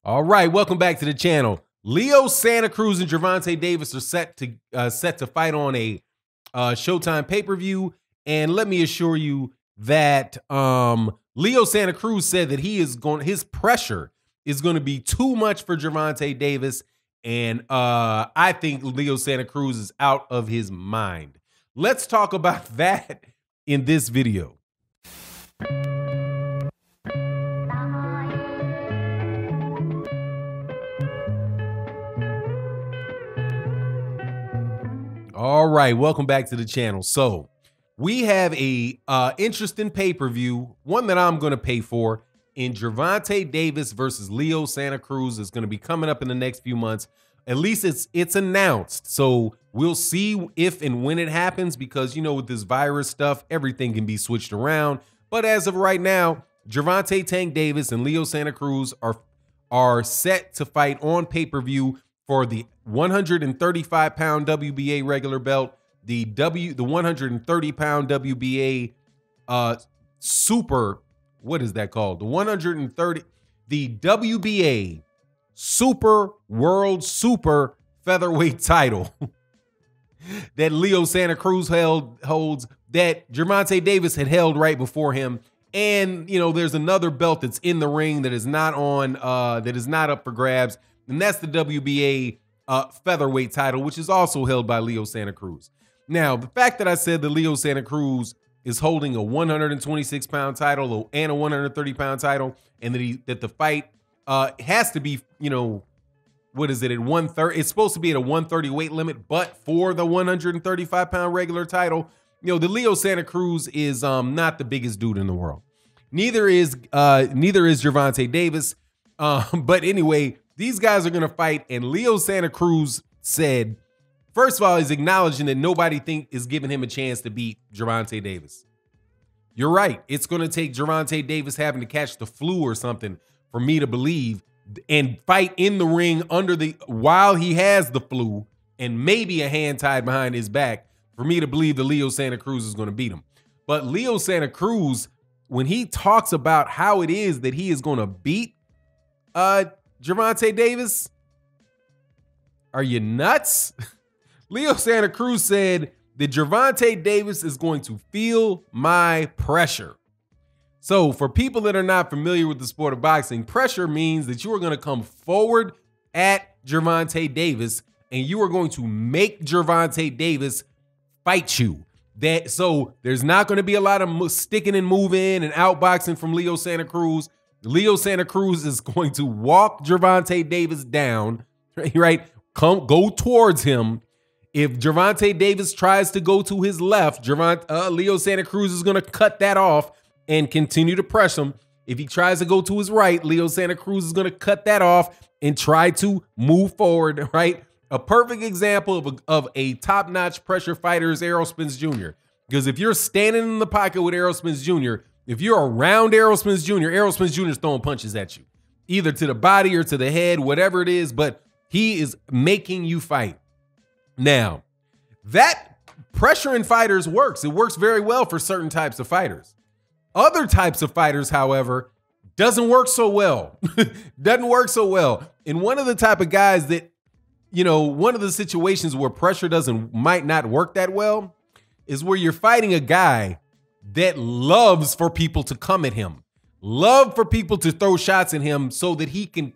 All right, welcome back to the channel. Leo Santa Cruz and Gervonta Davis are set to fight on a Showtime pay-per-view, and let me assure you that Leo Santa Cruz said that his pressure is going to be too much for Gervonta Davis, and I think Leo Santa Cruz is out of his mind. Let's talk about that in this video. All right, welcome back to the channel. So we have a interesting pay-per-view, one that I'm going to pay for, in Gervonta Davis versus Leo Santa Cruz. Is going to be coming up in the next few months. At least it's announced. So we'll see if and when it happens, because, you know, with this virus stuff, everything can be switched around. But as of right now, Gervonta Tank Davis and Leo Santa Cruz are set to fight on pay-per-view for the 135-pound WBA regular belt, the 130-pound WBA super, what is that called? The WBA Super World Super Featherweight title that Leo Santa Cruz holds, that Gervonta Davis had held right before him. And, you know, there's another belt that's in the ring that is not up for grabs, and that's the WBA featherweight title, which is also held by Leo Santa Cruz. Now, the fact that I said that Leo Santa Cruz is holding a 126-pound title and a 130-pound title, and that the fight has to be, you know, what is it, at 130? It's supposed to be at a 130 weight limit, but for the 135-pound regular title, you know, the Leo Santa Cruz is not the biggest dude in the world. Neither is Gervonta Davis. But anyway, these guys are going to fight, and Leo Santa Cruz said, first of all, he's acknowledging that nobody is giving him a chance to beat Gervonta Davis. You're right. It's going to take Gervonta Davis having to catch the flu or something for me to believe, and fight in the ring while he has the flu and maybe a hand tied behind his back, for me to believe that Leo Santa Cruz is going to beat him. But Leo Santa Cruz, when he talks about how it is that he is going to beat Gervonta Davis, are you nuts? Leo Santa Cruz said that Gervonta Davis is going to feel my pressure. So for people that are not familiar with the sport of boxing, pressure means that you are going to come forward at Gervonta Davis, and you are going to make Gervonta Davis fight you. So there's not going to be a lot of sticking and moving and outboxing from Leo Santa Cruz. Leo Santa Cruz is going to walk Gervonta Davis down, right? Go towards him. If Gervonta Davis tries to go to his left, Leo Santa Cruz is going to cut that off and continue to press him. If he tries to go to his right, Leo Santa Cruz is going to cut that off and try to move forward, right? A perfect example of a top-notch pressure fighter is Errol Spence Jr. Because if you're standing in the pocket with Errol Spence Jr., if you're around Errol Spence Jr. is throwing punches at you, either to the body or to the head, whatever it is, but he is making you fight. Now, that pressure in fighters works. It works very well for certain types of fighters. Other types of fighters, however, doesn't work so well. Doesn't work so well. And one of the type of guys that, you know, one of the situations where pressure might not work that well is where you're fighting a guy that loves for people to come at him, love for people to throw shots at him, so that he can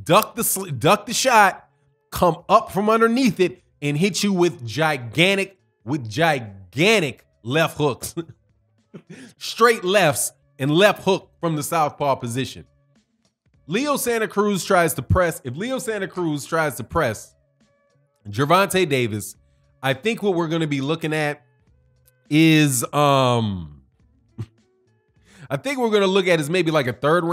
duck the shot, come up from underneath it, and hit you with gigantic left hooks, straight lefts and left hook from the southpaw position. Leo Santa Cruz tries to press. If Leo Santa Cruz tries to press Gervonta Davis, I think what we're going to be looking at is I think we're going to look at is maybe like a third,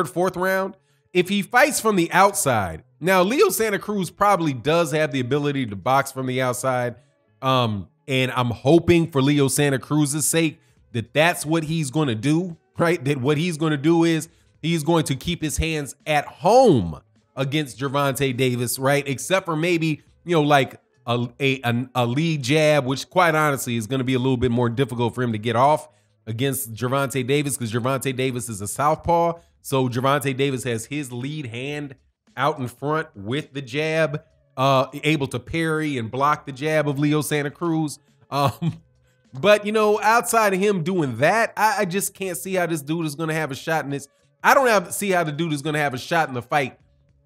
fourth round. If he fights from the outside, now Leo Santa Cruz probably does have the ability to box from the outside. And I'm hoping for Leo Santa Cruz's sake that that's what he's going to do, right? That what he's going to do is he's going to keep his hands at home against Gervonta Davis, right? Except for maybe, you know, like a lead jab, which quite honestly is going to be a little bit more difficult for him to get off. against Gervonta Davis because Gervonta Davis is a southpaw. So Gervonta Davis has his lead hand out in front with the jab, able to parry and block the jab of Leo Santa Cruz. But, you know, outside of him doing that, I just can't see how this dude is going to have a shot in this. I don't see how the dude is going to have a shot in the fight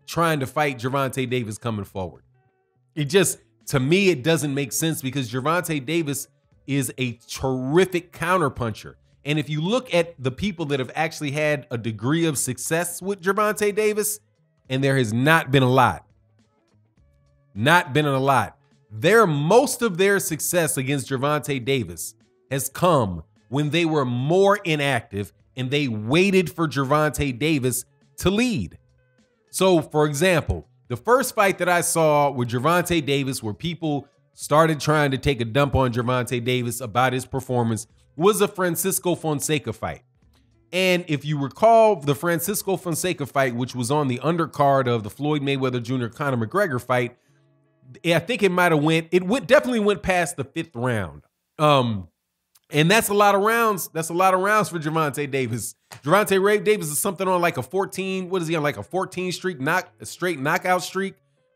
trying to fight Gervonta Davis coming forward. It just, to me, it doesn't make sense because Gervonta Davis is a terrific counterpuncher. And if you look at the people that have actually had a degree of success with Gervonta Davis, and there has not been a lot. Not been a lot. Most of their success against Gervonta Davis has come when they were more inactive and they waited for Gervonta Davis to lead. So, for example, the first fight that I saw with Gervonta Davis where people started trying to take a dump on Gervonta Davis about his performance was a Francisco Fonseca fight. And if you recall the Francisco Fonseca fight, which was on the undercard of the Floyd Mayweather Jr. Conor McGregor fight, I think it might have definitely went past the 5th round. And that's a lot of rounds. That's a lot of rounds for Gervonta Davis. Gervonta Davis is something on like a 14, what is he on, like a 14 streak, a straight knockout streak.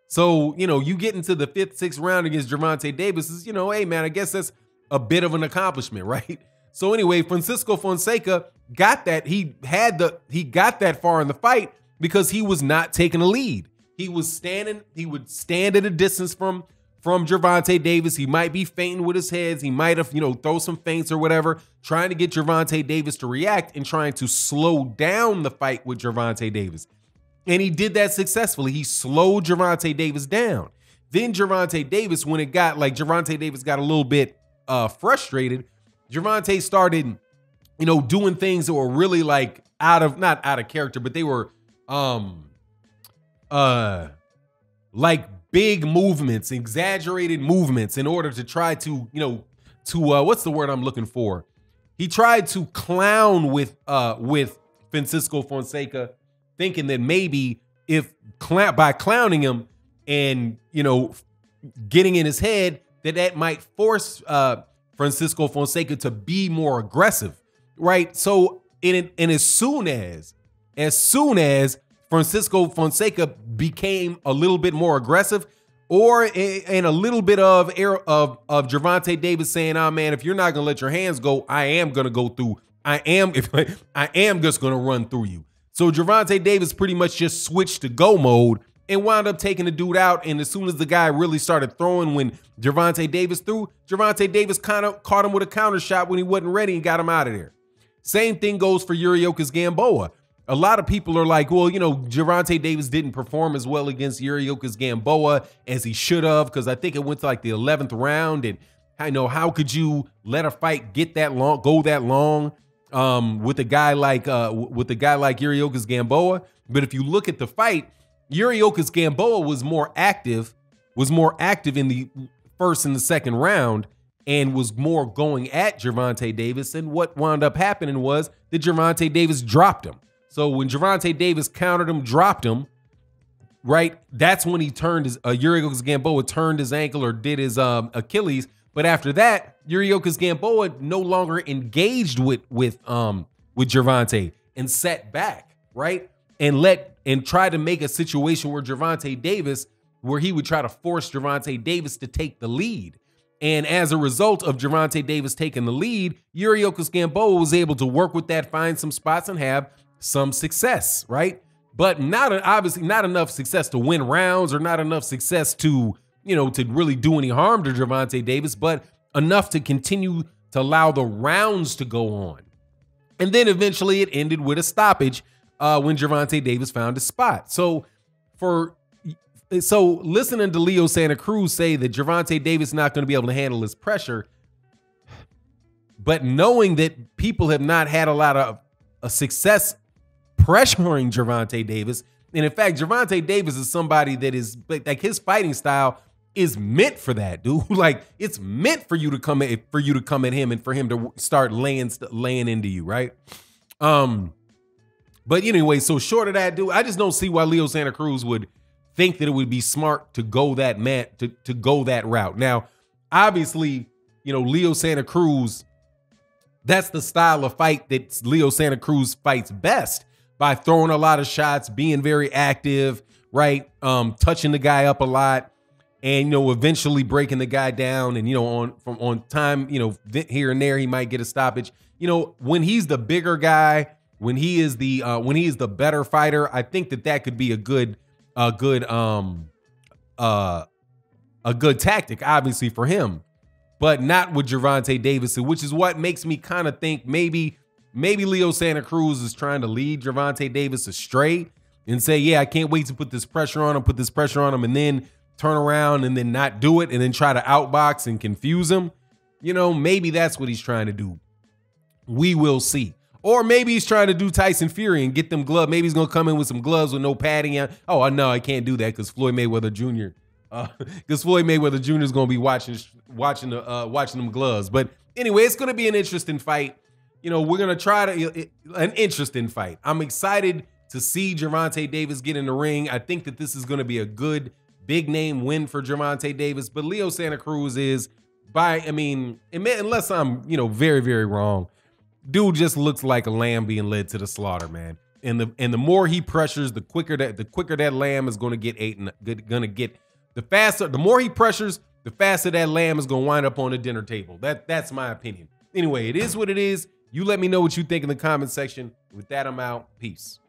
So, you know, you get into the 5th, 6th round against Gervonta Davis is, you know, hey man, I guess that's a bit of an accomplishment, right? So anyway, Francisco Fonseca got that. He got that far in the fight because he was not taking a lead. He would stand at a distance from Gervonta Davis. He might be feinting with his heads. He might have, you know, throw some feints or whatever, trying to get Gervonta Davis to react and trying to slow down the fight with Gervonta Davis. And he did that successfully. He slowed Gervonta Davis down. Then Gervonta Davis, when it got like Gervonta Davis got a little bit frustrated, Gervonta started, you know, doing things that were really like not out of character, but they were like big movements, exaggerated movements in order to try to, you know, what's the word I'm looking for? He tried to clown with Francisco Fonseca, thinking that maybe by clowning him and, you know, getting in his head, that might force Francisco Fonseca to be more aggressive, right? So and as soon as Francisco Fonseca became a little bit more aggressive, or in a little bit of Gervonta Davis saying, "Oh man, if you're not gonna let your hands go, I am gonna go through. I am just gonna run through you." So Gervonta Davis pretty much just switched to go mode and wound up taking the dude out. And as soon as the guy really started throwing, when Gervonta Davis threw, Gervonta Davis kind of caught him with a counter shot when he wasn't ready and got him out of there. Same thing goes for Yuriorkis Gamboa. A lot of people are like, well, you know, Gervonta Davis didn't perform as well against Yuriorkis Gamboa as he should have, because I think it went to like the 11th round. And I know, how could you let a fight get that long, go that long with a guy like Yuriorkis Gamboa? But if you look at the fight, Yuriorkis Gamboa was more active in the first and the second round, and was more going at Gervonta Davis. And what wound up happening was that Gervonta Davis dropped him. So when Gervonta Davis countered him, dropped him, right, that's when he turned his Yuriorkis Gamboa turned his ankle or did his Achilles. But after that, Yuriorkis Gamboa no longer engaged with Gervonta and sat back, right, and tried to make a situation where Gervonta Davis, where he would try to force Gervonta Davis to take the lead. And as a result of Gervonta Davis taking the lead, Yuriorkis Gamboa was able to work with that, find some spots, and have some success, right? But obviously not enough success to win rounds, or not enough success to, you know, to really do any harm to Gervonta Davis, but enough to continue to allow the rounds to go on. And then eventually it ended with a stoppage when Gervonta Davis found a spot. So listening to Leo Santa Cruz say that Gervonta Davis is not going to be able to handle his pressure, but knowing that people have not had a lot of success pressuring Gervonta Davis, and in fact, Gervonta Davis is somebody that is like, his fighting style is meant for that, dude. Like, it's meant for you to come at him and for him to start laying into you, right? But anyway, so short of that, dude, I just don't see why Leo Santa Cruz would think that it would be smart to go that route. Now, obviously, you know, Leo Santa Cruz That's the style of fight that Leo Santa Cruz fights best, by throwing a lot of shots, being very active, right? Touching the guy up a lot, and eventually breaking the guy down, and on time, here and there he might get a stoppage. When he's the bigger guy, when he is the better fighter, I think that could be a good tactic, obviously, for him, but not with Gervonta Davis, which is what makes me kind of think maybe Leo Santa Cruz is trying to lead Gervonta Davis astray and say, yeah, I can't wait to put this pressure on him, and then turn around and then not do it, and then try to outbox and confuse him. Maybe that's what he's trying to do. We will see. Or maybe he's trying to do Tyson Fury and get them gloves. Maybe he's going to come in with some gloves with no padding. Oh, no, I can't do that because Floyd Mayweather Jr. Is going to be watching them gloves. But anyway, it's going to be an interesting fight. We're going to try an interesting fight. I'm excited to see Gervonta Davis get in the ring. I think that this is going to be a good big name win for Gervonta Davis. But Leo Santa Cruz is, unless I'm, very, very wrong, dude just looks like a lamb being led to the slaughter, man. And the more he pressures, the quicker that lamb is going to get ate, and the more he pressures, the faster that lamb is going to wind up on the dinner table. That's my opinion. Anyway, it is what it is. You let me know what you think in the comment section. With that, I'm out. Peace.